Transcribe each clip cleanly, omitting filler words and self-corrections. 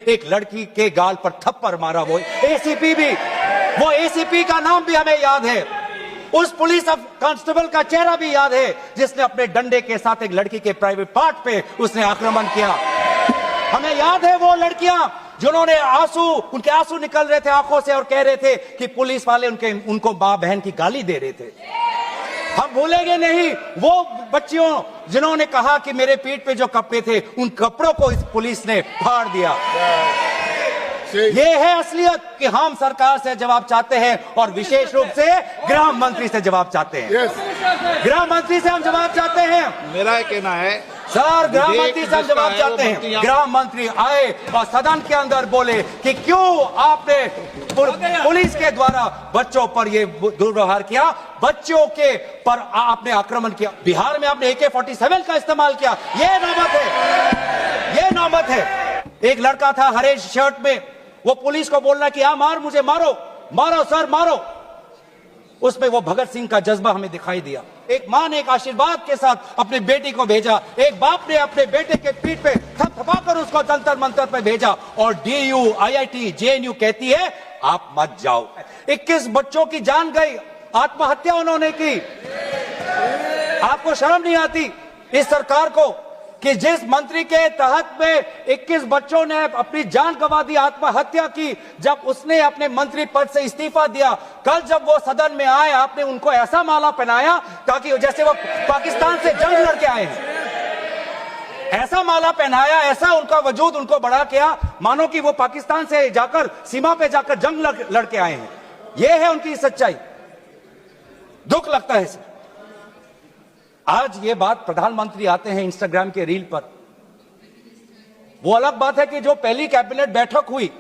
एक लड़की के गाल पर थप्पड़ मारा, वो एसीपी भी, वो एसीपी का नाम भी हमें याद है, उस पुलिस कांस्टेबल का चेहरा भी याद है जिसने अपने डंडे के साथ एक लड़की के प्राइवेट पार्ट पे उसने आक्रमण किया। हमें याद है वो लड़कियां जिन्होंने उनके आंसू निकल रहे थे आंखों से और कह रहे थे कि पुलिस वाले उनको मां बहन की गाली दे रहे थे। हम भूलेंगे नहीं वो बच्चियों जिन्होंने कहा कि मेरे पीठ पे जो कपड़े थे उन कपड़ों को इस पुलिस ने फाड़ दिया। ये है असलियत कि हम सरकार से जवाब चाहते हैं और विशेष रूप से गृह मंत्री से जवाब चाहते हैं। गृह मंत्री से हम जवाब चाहते हैं। मेरा कहना है सर, गृह मंत्री से हम जवाब चाहते हैं। गृह मंत्री आए और सदन के अंदर बोले कि क्यों आपने पुलिस के द्वारा बच्चों पर ये दुर्व्यवहार किया, बच्चों के पर आपने आक्रमण किया, बिहार में आपने AK-47 का इस्तेमाल किया। ये नौबत है, ये नौबत है। एक लड़का था हरे शर्ट में, वो पुलिस को बोलना कि हाँ मार, मुझे मारो, मारो सर मारो। उसमें वो भगत सिंह का जज्बा हमें दिखाई दिया। एक मां ने एक आशीर्वाद के साथ अपनी बेटी को भेजा, एक बाप ने अपने बेटे के पीठ पे थपथपाकर उसको जंतर मंतर पे भेजा, और DU, IIT, JNU कहती है आप मत जाओ। 21 बच्चों की जान गई, आत्महत्या उन्होंने की। आपको शर्म नहीं आती इस सरकार को कि जिस मंत्री के तहत में 21 बच्चों ने अपनी जान गंवा दी, आत्महत्या की, जब उसने अपने मंत्री पद से इस्तीफा दिया, कल जब वो सदन में आए आपने उनको ऐसा माला पहनाया ताकि जैसे वो पाकिस्तान से जंग लड़के आए हैं, ऐसा माला पहनाया, ऐसा उनका वजूद उनको बढ़ा किया मानो कि वो पाकिस्तान से जाकर सीमा पे जाकर जंग लड़के आए हैं। ये है उनकी सच्चाई। दुख लगता है सर। आज ये बात प्रधानमंत्री आते हैं इंस्टाग्राम के रील पर, वो अलग बात है कि जो पहली कैबिनेट बैठक हुई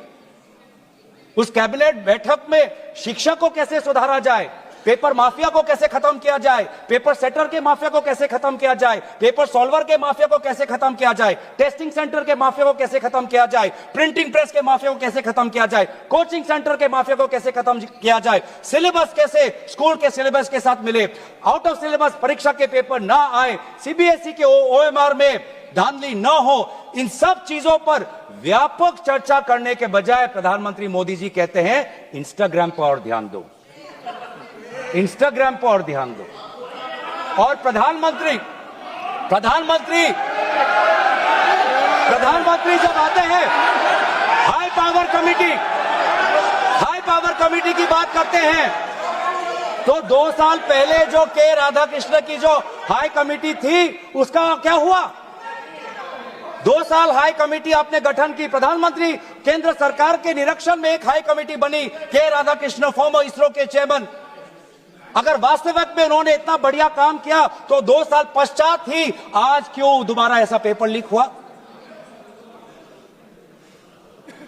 उस कैबिनेट बैठक में शिक्षा को कैसे सुधारा जाए, पेपर माफिया को कैसे खत्म किया जाए, पेपर सेटर के माफिया को कैसे खत्म किया जाए, पेपर सॉल्वर के माफिया को कैसे खत्म किया जाए, टेस्टिंग सेंटर के माफिया को कैसे खत्म किया जाए, प्रिंटिंग प्रेस के माफिया को कैसे खत्म किया जाए, कोचिंग सेंटर के माफिया को कैसे खत्म किया जाए, सिलेबस कैसे स्कूल के सिलेबस के साथ मिले, आउट ऑफ सिलेबस परीक्षा के पेपर ना आए, CBSE के OMR में धांधली न हो, इन सब चीजों पर व्यापक चर्चा करने के बजाय प्रधानमंत्री मोदी जी कहते हैं इंस्टाग्राम पर और ध्यान दो, इंस्टाग्राम पर और ध्यान दो। और प्रधानमंत्री जब आते हैं हाई पावर कमेटी की बात करते हैं, तो 2 साल पहले जो के राधाकृष्ण की जो हाई कमेटी थी उसका क्या हुआ? 2 साल हाई कमेटी आपने गठन की, प्रधानमंत्री केंद्र सरकार के निरीक्षण में एक हाई कमेटी बनी, के राधाकृष्ण फॉर्मर इसरो के चेयरमैन। अगर वास्तविक में उन्होंने इतना बढ़िया काम किया तो 2 साल पश्चात ही आज क्यों दोबारा ऐसा पेपर लीक हुआ?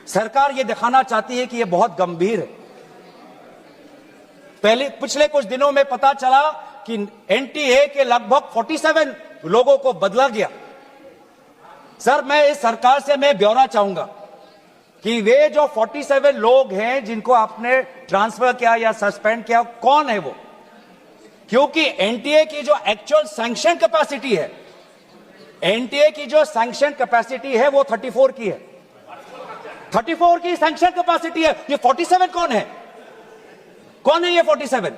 सरकार ये दिखाना चाहती है कि ये बहुत गंभीर है। पिछले कुछ दिनों में पता चला कि NTA के लगभग 47 लोगों को बदला गया। सर, मैं इस सरकार से मैं ब्यौरा चाहूंगा कि वे जो 47 लोग हैं जिनको आपने ट्रांसफर किया या सस्पेंड किया, कौन है वो? क्योंकि NTA की जो एक्चुअल सैंक्शन कैपेसिटी है, NTA की जो सैंक्शन कैपेसिटी है वो 34 की है, 34 की सैंक्शन कैपेसिटी है। ये 47 कौन है? कौन है ये 47?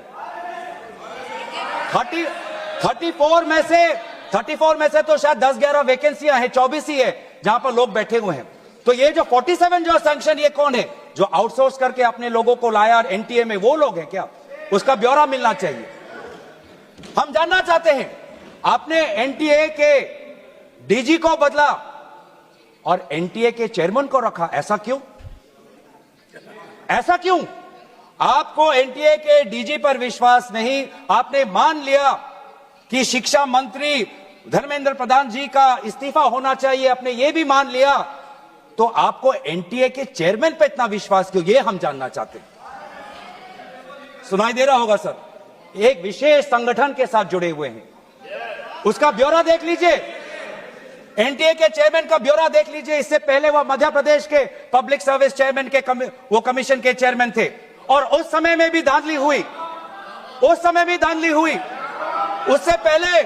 34 में से तो शायद 10-11 वैकेंसियां हैं, 24 ही है जहां पर लोग बैठे हुए हैं। तो ये जो 47 जो सैंक्शन, ये कौन है? जो आउटसोर्स करके अपने लोगों को लाया NTA में, वो लोग हैं क्या? उसका ब्यौरा मिलना चाहिए। हम जानना चाहते हैं, आपने NTA के DG को बदला और NTA के चेयरमैन को रखा, ऐसा क्यों? ऐसा क्यों? आपको NTA के DG पर विश्वास नहीं, आपने मान लिया कि शिक्षा मंत्री धर्मेंद्र प्रधान जी का इस्तीफा होना चाहिए, आपने ये भी मान लिया, तो आपको NTA के चेयरमैन पर इतना विश्वास क्यों? ये हम जानना चाहते हैं। सुनाई दे रहा होगा सर, एक विशेष संगठन के साथ जुड़े हुए हैं, उसका ब्यौरा देख लीजिए, NTA के चेयरमैन का ब्यौरा देख लीजिए। इससे पहले वो मध्य प्रदेश के पब्लिक सर्विस चेयरमैन के वो कमीशन के चेयरमैन थे, और उस समय में भी धांधली हुई, उससे पहले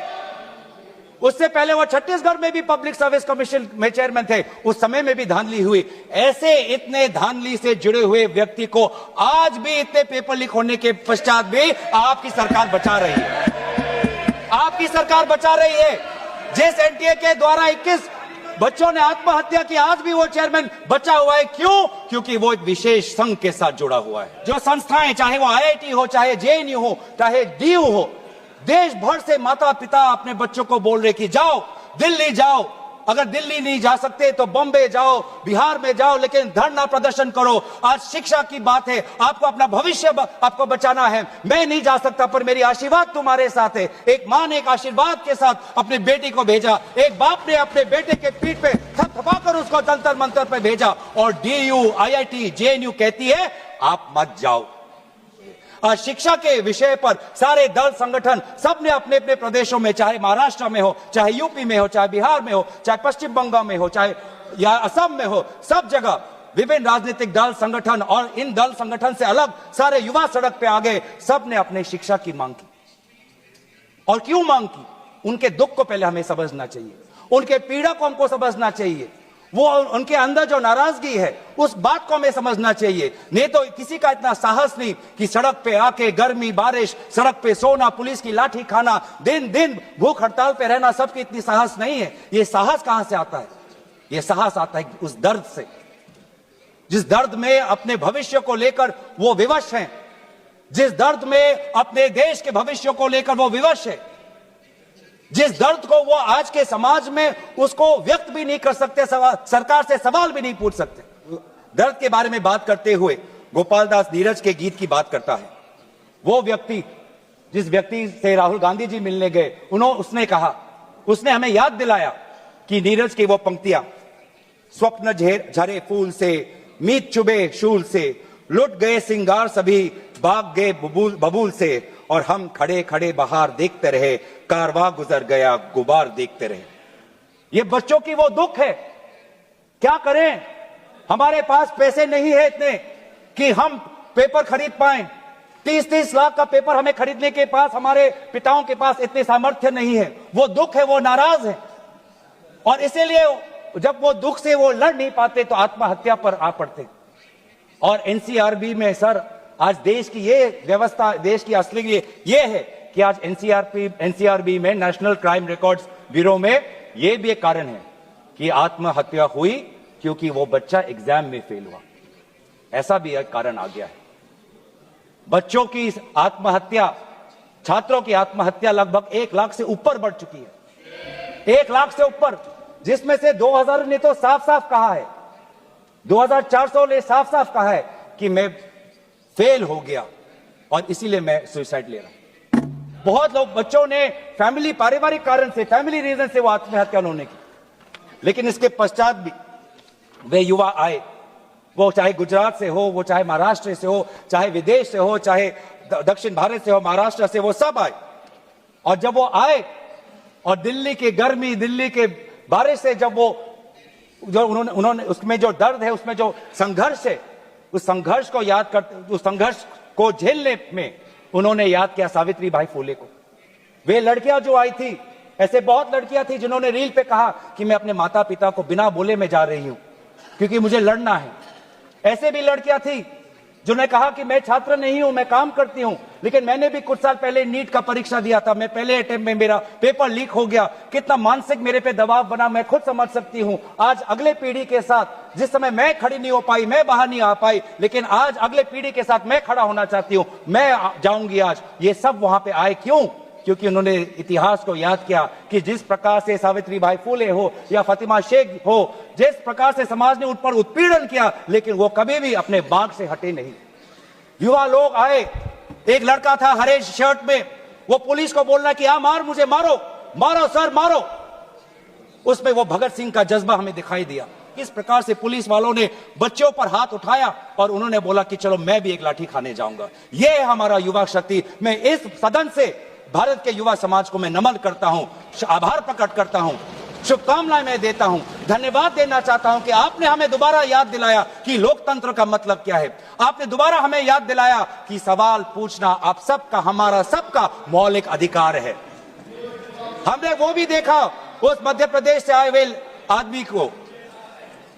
उससे पहले वो छत्तीसगढ़ में भी पब्लिक सर्विस कमीशन में चेयरमैन थे, उस समय में भी धांधली हुई। ऐसे इतने धांधली से जुड़े हुए व्यक्ति को आज भी इतने पेपर लीक होने के पश्चात भी आपकी सरकार बचा रही है। आपकी सरकार बचा रही है। जिस एनटीए के द्वारा 21 बच्चों ने आत्महत्या की, आज भी वो चेयरमैन बचा हुआ है। क्यों? क्योंकि वो एक विशेष संघ के साथ जुड़ा हुआ है। जो संस्थाएं, चाहे वो आईआईटी हो, चाहे जेएनयू हो, चाहे डीयू हो, देश भर से माता पिता अपने बच्चों को बोल रहे कि जाओ दिल्ली जाओ, अगर दिल्ली नहीं जा सकते तो बॉम्बे जाओ, बिहार में जाओ, लेकिन धरना प्रदर्शन करो। आज शिक्षा की बात है, आपको अपना भविष्य आपको बचाना है। मैं नहीं जा सकता पर मेरी आशीर्वाद तुम्हारे साथ है। एक मां ने एक आशीर्वाद के साथ अपनी बेटी को भेजा, एक बाप ने अपने बेटे के पीठ पे थपथपाकर उसको जंतर मंतर पे भेजा, और डीयू, आईआईटी, जेएनयू कहती है आप मत जाओ। आज शिक्षा के विषय पर सारे दल संगठन सबने अपने अपने प्रदेशों में, चाहे महाराष्ट्र में हो, चाहे यूपी में हो, चाहे बिहार में हो, चाहे पश्चिम बंगाल में हो, चाहे या असम में हो, सब जगह विभिन्न राजनीतिक दल संगठन, और इन दल संगठन से अलग सारे युवा सड़क पे आ गए। सबने अपने शिक्षा की मांग की। और क्यों मांग की? उनके दुख को पहले हमें समझना चाहिए, उनके पीड़ा को हमको समझना चाहिए, वो उनके अंदर जो नाराजगी है उस बात को हमें समझना चाहिए। नहीं तो किसी का इतना साहस नहीं कि सड़क पे आके गर्मी बारिश, सड़क पे सोना, पुलिस की लाठी खाना, दिन दिन भूख हड़ताल पे रहना, सबकी इतनी साहस नहीं है। ये साहस कहां से आता है? ये साहस आता है उस दर्द से, जिस दर्द में अपने भविष्य को लेकर वो विवश हैं, जिस दर्द में अपने देश के भविष्य को लेकर वो विवश है, जिस दर्द को वो आज के समाज में उसको व्यक्त भी नहीं कर सकते, सरकार से सवाल भी नहीं पूछ सकते। दर्द के बारे में बात करते हुए गोपाल दास नीरज के गीत की बात करता है। वो व्यक्ति, जिस व्यक्ति से राहुल गांधी जी मिलने गए, उसने कहा, उसने हमें याद दिलाया कि नीरज की वो पंक्तियां, स्वप्न झरे फूल से, मीत चुबे शूल से, लुट गए सिंगार सभी, भाग गए बबूल से, और हम खड़े खड़े बाहर देखते रहे, कारवां गुजर गया गुबार देखते रहे। ये बच्चों की वो दुख है। क्या करें? हमारे पास पैसे नहीं है इतने कि हम पेपर खरीद पाएं। 30-30 लाख का पेपर हमें खरीदने के पास, हमारे पिताओं के पास इतने सामर्थ्य नहीं है। वो दुख है, वो नाराज है, और इसीलिए जब वो दुख से वो लड़ नहीं पाते तो आत्महत्या पर आ पड़ते। और एनसीआरबी में सर, आज देश की ये व्यवस्था, देश की असली ये है कि आज एनसीआरबी में, नेशनल क्राइम रिकॉर्ड्स ब्यूरो में, ये भी एक कारण है कि आत्महत्या हुई क्योंकि वो बच्चा एग्जाम में फेल हुआ। ऐसा भी एक कारण आ गया है। बच्चों की आत्महत्या, छात्रों की आत्महत्या लगभग 1 लाख से ऊपर बढ़ चुकी है। 1 लाख से ऊपर, जिसमें से 2000 ने तो साफ साफ कहा है, 2400 ने साफ साफ कहा है कि मैं फेल हो गया और इसीलिए मैं सुसाइड ले रहा हूं। बहुत लोग, बच्चों ने फैमिली, पारिवारिक कारण से, फैमिली रीजन से वो आत्महत्या उन्होंने की। लेकिन इसके पश्चात भी वे युवा आए, वो चाहे गुजरात से हो, वो चाहे महाराष्ट्र से हो, चाहे विदेश से हो, चाहे दक्षिण भारत से हो, महाराष्ट्र से, वो सब आए। और जब वो आए और दिल्ली की गर्मी, दिल्ली के बारिश से जब वो, जो उन्होंने उसमें जो दर्द है, उसमें जो संघर्ष है, उस संघर्ष को याद करते, उस संघर्ष को झेलने में उन्होंने याद किया सावित्री बाई फुले को। वे लड़कियां जो आई थी, ऐसे बहुत लड़कियां थी जिन्होंने रील पे कहा कि मैं अपने माता पिता को बिना बोले में जा रही हूं क्योंकि मुझे लड़ना है। ऐसे भी लड़कियां थी जिन्होंने कहा कि मैं छात्र नहीं हूं, मैं काम करती हूं, लेकिन मैंने भी कुछ साल पहले नीट का परीक्षा दिया था, मैं पहले अटेम्प्ट में मेरा पेपर लीक हो गया, कितना मानसिक मेरे पे दबाव बना मैं खुद समझ सकती हूं। आज अगले पीढ़ी के साथ, जिस समय मैं खड़ी नहीं हो पाई, मैं बाहर नहीं आ पाई, लेकिन आज अगले पीढ़ी के साथ मैं खड़ा होना चाहती हूं, मैं जाऊंगी आज। ये सब वहां पे आए क्यों? क्योंकि उन्होंने इतिहास को याद किया कि जिस प्रकार से सावित्री बाई फुले हो या फातिमा शेख हो, जिस प्रकार से समाज ने उन पर उत्पीड़न किया, लेकिन वो कभी भी अपने बाग से हटे नहीं। युवा लोग आए, एक लड़का था हरे शर्ट में, वो पुलिस को बोल रहा कि मार, मुझे मारो, मारो सर मारो। उसमें वो भगत सिंह का जज्बा हमें दिखाई दिया। किस प्रकार से पुलिस वालों ने बच्चों पर हाथ उठाया और उन्होंने बोला कि चलो मैं भी एक लाठी खाने जाऊंगा। ये है हमारा युवा शक्ति। मैं इस सदन से भारत के युवा समाज को मैं नमन करता हूं, आभार प्रकट करता हूं, शुभकामनाएं मैं देता हूं, धन्यवाद देना चाहता हूं कि आपने हमें दोबारा याद दिलाया कि लोकतंत्र का मतलब क्या है। आपने दोबारा हमें याद दिलाया कि सवाल पूछना आप सबका, हमारा सबका मौलिक अधिकार है। हमने वो भी देखा उस मध्य प्रदेश से आए हुए आदमी को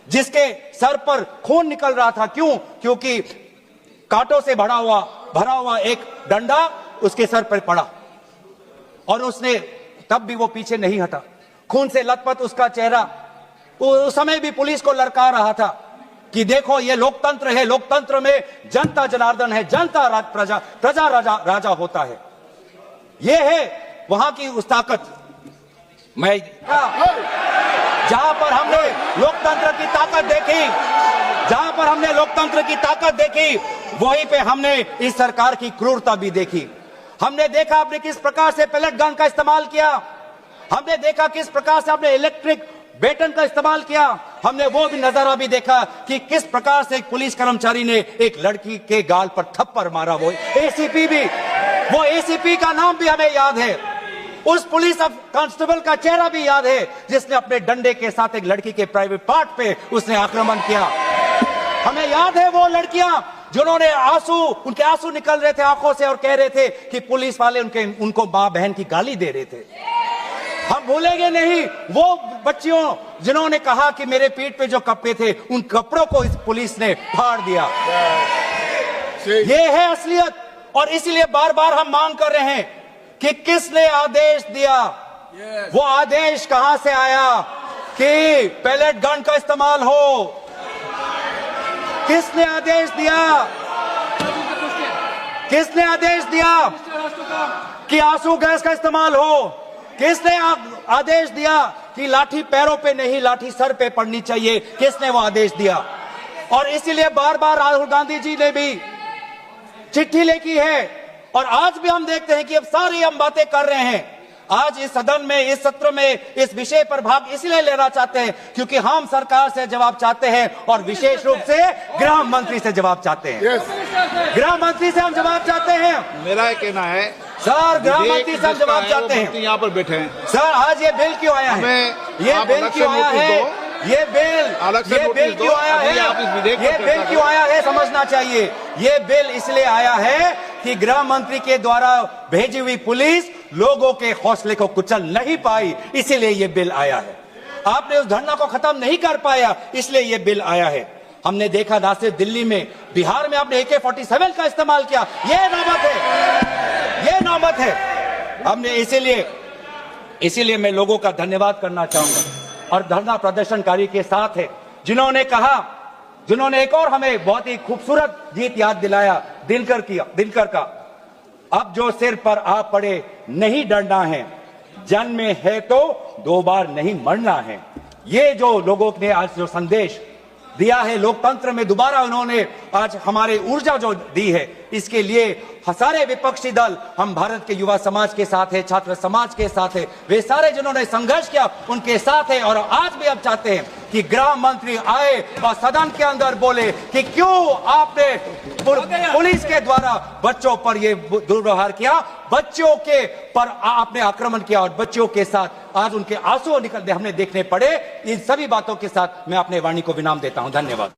जिसके सर पर खून निकल रहा था। क्यों? क्योंकि कांटों से भरा हुआ एक डंडा उसके सर पर पड़ा और उसने तब भी वो पीछे नहीं हटा। खून से लथपथ उसका चेहरा। उस समय भी पुलिस को ललकार रहा था कि देखो ये लोकतंत्र है, लोकतंत्र में जनता जनार्दन है, जनता प्रजा राजा होता है। ये है वहां की उस ताकत। मैं जहां पर हमने लोकतंत्र की ताकत देखी, वहीं पे हमने इस सरकार की क्रूरता भी देखी। हमने देखा आपने किस प्रकार से पैलेट गन का इस्तेमाल किया, हमने देखा किस प्रकार से आपने इलेक्ट्रिक बेटन का इस्तेमाल किया, हमने वो भी नजारा भी देखा कि किस प्रकार से एक पुलिस कर्मचारी ने एक लड़की के गाल पर थप्पड़ मारा। वो एसीपी का नाम भी हमें याद है, उस पुलिस कांस्टेबल का चेहरा भी याद है जिसने अपने डंडे के साथ एक लड़की के प्राइवेट पार्ट पे उसने आक्रमण किया। हमें याद है वो लड़कियां जिन्होंने उनके आंसू निकल रहे थे आंखों से और कह रहे थे कि पुलिस वाले उनको मां बहन की गाली दे रहे थे। हम भूलेंगे नहीं वो बच्चियों जिन्होंने कहा कि मेरे पीठ पे जो कपड़े थे उन कपड़ों को इस पुलिस ने फाड़ दिया। ये है असलियत। और इसीलिए बार बार हम मांग कर रहे हैं कि किसने आदेश दिया, वो आदेश कहां से आया कि पैलेट गन का इस्तेमाल हो? किसने आदेश दिया? किसने आदेश दिया कि आंसू गैस का इस्तेमाल हो? किसने आदेश दिया कि लाठी पैरों पे नहीं लाठी सर पे पड़नी चाहिए? किसने वो आदेश दिया? और इसीलिए बार बार राहुल गांधी जी ने भी चिट्ठी लिखी है और आज भी हम देखते हैं कि अब सारी हम बातें कर रहे हैं। आज इस सदन में, इस सत्र में इस विषय पर भाग इसलिए लेना चाहते हैं क्योंकि हम सरकार से जवाब चाहते हैं और विशेष रूप से गृह मंत्री से जवाब चाहते हैं। गृह मंत्री से हम जवाब चाहते हैं। मेरा कहना है सर, गृह मंत्री से हम जवाब चाहते हैं। यहाँ पर बैठे हैं सर, आज ये बिल क्यों आया है? ये बिल क्यों आया है? ये बिल क्यों आया है? ये बिल क्यों आया है समझना चाहिए। ये बिल इसलिए आया है कि गृह मंत्री के द्वारा भेजी हुई पुलिस लोगों के हौसले को कुचल नहीं पाई, इसीलिए ये बिल आया है। आपने उस धरना को खत्म नहीं कर पाया, इसलिए ये बिल आया है। हमने देखा ना सिर्फ दिल्ली में, बिहार में आपने AK-47 का इस्तेमाल किया। ये नौबत है। हमने इसीलिए मैं लोगों का धन्यवाद करना चाहूंगा और धरना प्रदर्शनकारी के साथ है जिन्होंने एक और हमें बहुत ही खूबसूरत गीत याद दिलाया, दिनकर का। अब जो सिर पर आ पड़े नहीं डरना है, जन्म में है तो 2 बार नहीं मरना है। ये जो लोगों ने आज जो संदेश दिया है लोकतंत्र में, दोबारा उन्होंने आज हमारे ऊर्जा जो दी है, इसके लिए सारे विपक्षी दल, हम भारत के युवा समाज के साथ है, छात्र समाज के साथ है, वे सारे जिन्होंने संघर्ष किया उनके साथ है। और आज भी अब चाहते हैं कि गृह मंत्री आए और सदन के अंदर बोले कि क्यों आपने पुलिस के द्वारा बच्चों पर ये दुर्व्यवहार किया, बच्चों के पर आपने आक्रमण किया और बच्चों के साथ आज उनके आंसू निकलते हमने देखने पड़े। इन सभी बातों के साथ मैं अपने वाणी को विराम देता हूं। धन्यवाद।